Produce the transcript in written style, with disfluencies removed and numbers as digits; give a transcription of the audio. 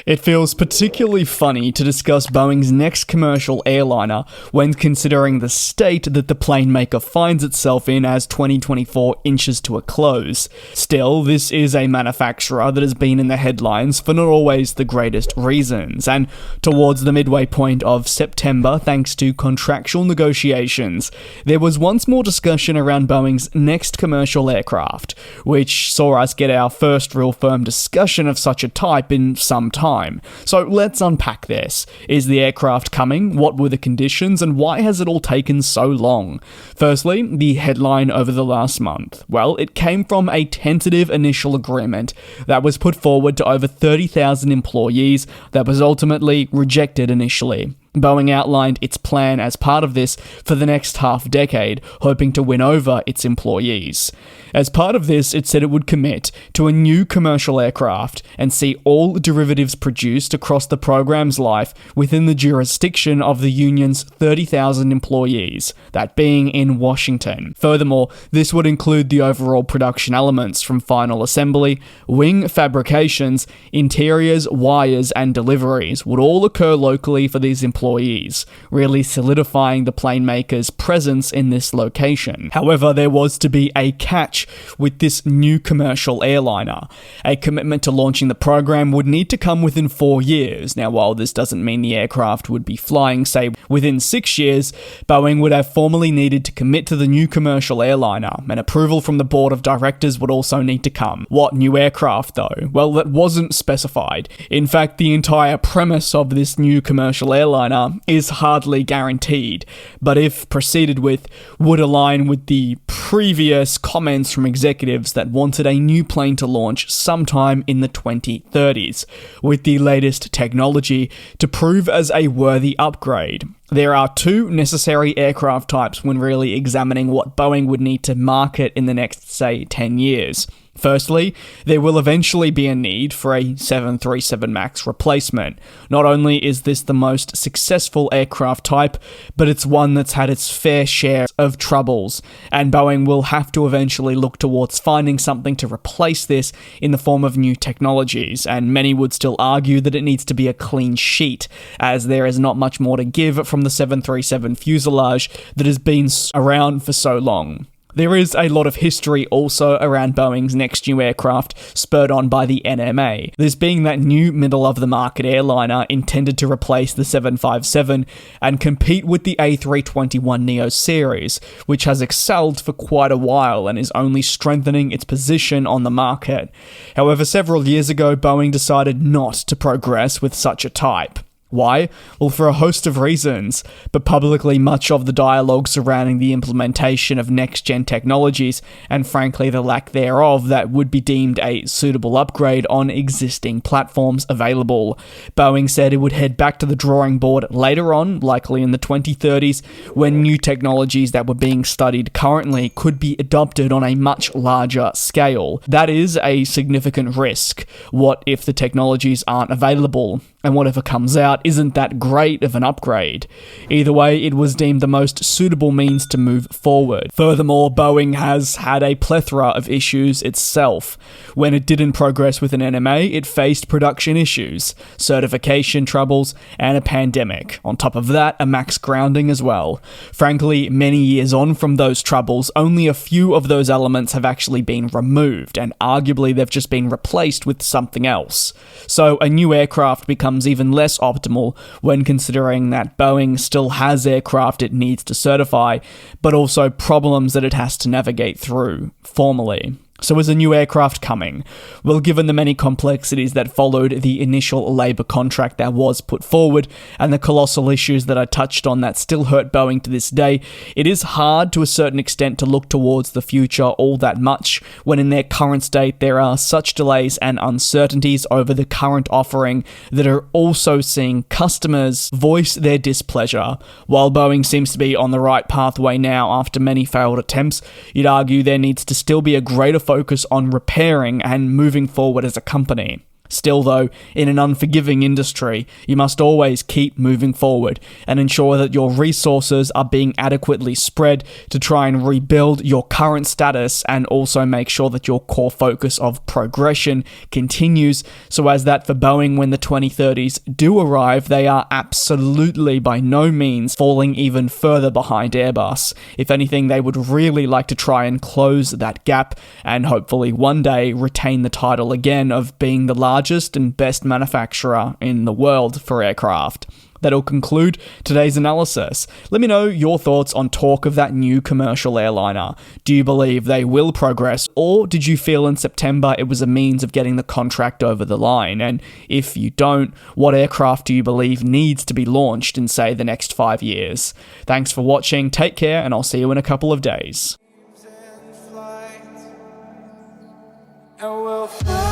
It feels particularly funny to discuss Boeing's next commercial airliner when considering the state that the plane maker finds itself in as 2024 inches to a close. Still, this is a manufacturer that has been in the headlines for not always the greatest reasons, and towards the midway point of September, thanks to contractual negotiations, there was once more discussion around Boeing's next commercial aircraft, which saw us get our first real firm discussion of such a type in some time. So let's unpack this. Is the aircraft coming? What were the conditions? And why has it all taken so long? Firstly, the headline over the last month. Well, it came from a tentative initial agreement that was put forward to over 30,000 employees that was ultimately rejected initially. Boeing outlined its plan as part of this for the next half-decade, hoping to win over its employees. As part of this, it said it would commit to a new commercial aircraft and see all derivatives produced across the program's life within the jurisdiction of the union's 30,000 employees, that being in Washington. Furthermore, this would include the overall production elements from final assembly, wing fabrications, interiors, wires, and deliveries would all occur locally for these employees, really solidifying the plane maker's presence in this location. However, there was to be a catch with this new commercial airliner. A commitment to launching the program would need to come within 4 years. Now, while this doesn't mean the aircraft would be flying, say, within 6 years, Boeing would have formally needed to commit to the new commercial airliner, and approval from the board of directors would also need to come. What new aircraft, though? Well, that wasn't specified. In fact, the entire premise of this new commercial airliner is hardly guaranteed, but if proceeded with, would align with the previous comments from executives that wanted a new plane to launch sometime in the 2030s, with the latest technology to prove as a worthy upgrade. There are two necessary aircraft types when really examining what Boeing would need to market in the next, say, 10 years. Firstly, there will eventually be a need for a 737 MAX replacement. Not only is this the most successful aircraft type, but it's one that's had its fair share of troubles, and Boeing will have to eventually look towards finding something to replace this in the form of new technologies, and many would still argue that it needs to be a clean sheet, as there is not much more to give from the 737 fuselage that has been around for so long. There is a lot of history also around Boeing's next new aircraft, spurred on by the NMA. This being that new middle-of-the-market airliner intended to replace the 757 and compete with the A321neo series, which has excelled for quite a while and is only strengthening its position on the market. However, several years ago, Boeing decided not to progress with such a type. Why? Well, for a host of reasons, but publicly much of the dialogue surrounding the implementation of next-gen technologies, and frankly the lack thereof that would be deemed a suitable upgrade on existing platforms available. Boeing said it would head back to the drawing board later on, likely in the 2030s, when new technologies that were being studied currently could be adopted on a much larger scale. That is a significant risk. What if the technologies aren't available? And whatever comes out isn't that great of an upgrade. Either way, it was deemed the most suitable means to move forward. Furthermore, Boeing has had a plethora of issues itself. When it didn't progress with an NMA, it faced production issues, certification troubles, and a pandemic. On top of that, a MAX grounding as well. Frankly, many years on from those troubles, only a few of those elements have actually been removed, and arguably they've just been replaced with something else. So a new aircraft becomes even less optimal when considering that Boeing still has aircraft it needs to certify, but also problems that it has to navigate through formally. So is a new aircraft coming? Well, given the many complexities that followed the initial labour contract that was put forward, and the colossal issues that I touched on that still hurt Boeing to this day, it is hard to a certain extent to look towards the future all that much, when in their current state there are such delays and uncertainties over the current offering that are also seeing customers voice their displeasure. While Boeing seems to be on the right pathway now after many failed attempts, you'd argue there needs to still be a greater focus on repairing and moving forward as a company. Still though, in an unforgiving industry, you must always keep moving forward and ensure that your resources are being adequately spread to try and rebuild your current status, and also make sure that your core focus of progression continues, so as that for Boeing, when the 2030s do arrive, they are absolutely by no means falling even further behind Airbus. If anything, they would really like to try and close that gap and hopefully one day retain the title again of being the largest and best manufacturer in the world for aircraft. That'll conclude today's analysis. Let me know your thoughts on talk of that new commercial airliner. Do you believe they will progress, or did you feel in September it was a means of getting the contract over the line? And if you don't, what aircraft do you believe needs to be launched in, say, the next 5 years? Thanks for watching, take care, and I'll see you in a couple of days. And we'll fly.